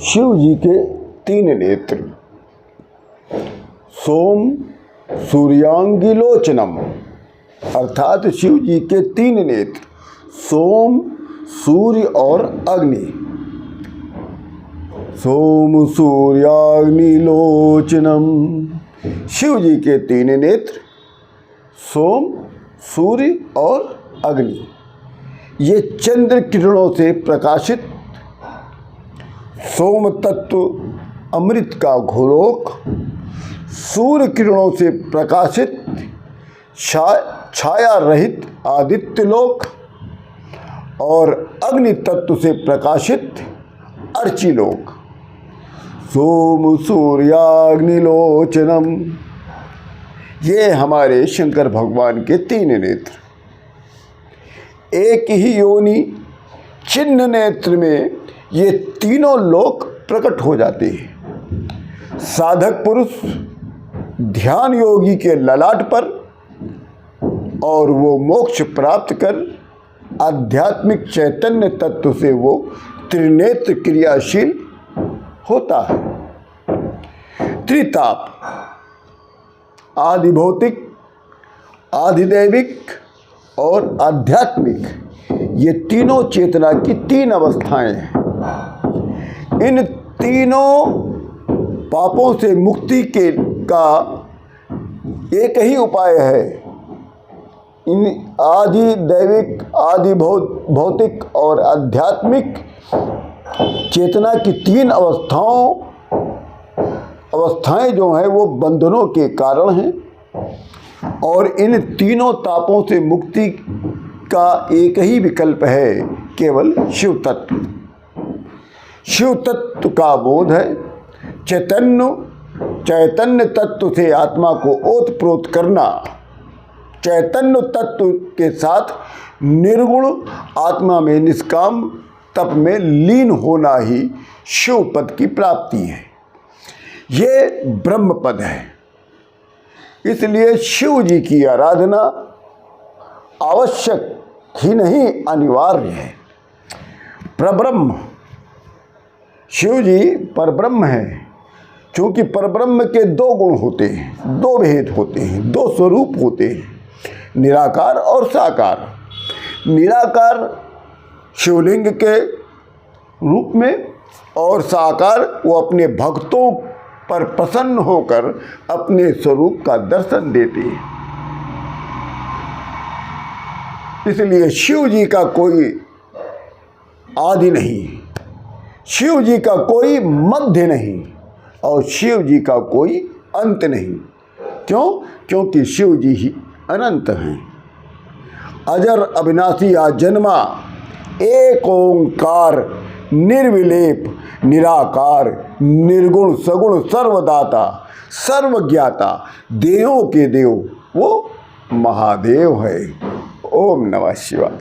शिव जी के तीन नेत्र। सोम सूर्यांगिलोचनम, अर्थात शिव जी के तीन नेत्र सोम, सूर्य और अग्नि। सोम सूर्याग्निलोचनम, शिव जी के तीन नेत्र सोम, सूर्य और अग्नि। ये चंद्र किरणों से प्रकाशित सोम तत्व अमृत का घोलोक, सूर्य किरणों से प्रकाशित छाया रहित आदित्य लोक और अग्नि तत्व से प्रकाशित अर्ची लोक। सोम सूर्याग्निलोचनम, ये हमारे शंकर भगवान के तीन नेत्र। एक ही योनि चिन्ह नेत्र में ये तीनों लोक प्रकट हो जाते हैं। साधक पुरुष ध्यान योगी के ललाट पर और वो मोक्ष प्राप्त कर आध्यात्मिक चैतन्य तत्व से वो त्रिनेत्र क्रियाशील होता है। त्रिताप, आदि भौतिक, आधिदैविक और आध्यात्मिक, ये तीनों चेतना की तीन अवस्थाएं हैं। इन तीनों पापों से मुक्ति का एक ही उपाय है। इन आदि दैविक, आदि भौतिक और आध्यात्मिक चेतना की तीन अवस्थाएं जो हैं वो बंधनों के कारण हैं और इन तीनों तापों से मुक्ति का एक ही विकल्प है, केवल शिव तत्व। शिव तत्व का बोध है। चैतन्य तत्व से आत्मा को ओतप्रोत करना, चैतन्य तत्व के साथ निर्गुण आत्मा में निष्काम तप में लीन होना ही शिव पद की प्राप्ति है। ये ब्रह्म पद है। इसलिए शिव जी की आराधना आवश्यक ही नहीं, अनिवार्य है। परब्रह्म, शिव जी परब्रह्म है। क्योंकि परब्रह्म के दो गुण होते हैं, दो भेद होते हैं, दो स्वरूप होते हैं, निराकार और साकार। निराकार शिवलिंग के रूप में और साकार वो अपने भक्तों पर प्रसन्न होकर अपने स्वरूप का दर्शन देते हैं। इसलिए शिव जी का कोई आदि नहीं, शिव जी का कोई मध्य नहीं और शिव जी का कोई अंत नहीं। क्यों? क्योंकि शिव जी ही अनंत हैं। अजर अविनाशी आजन्मा, एक ओंकार निर्विलेप निराकार, निर्गुण सगुण सर्वदाता सर्वज्ञाता, देवों के देव वो महादेव है। ओम नमः शिवाय।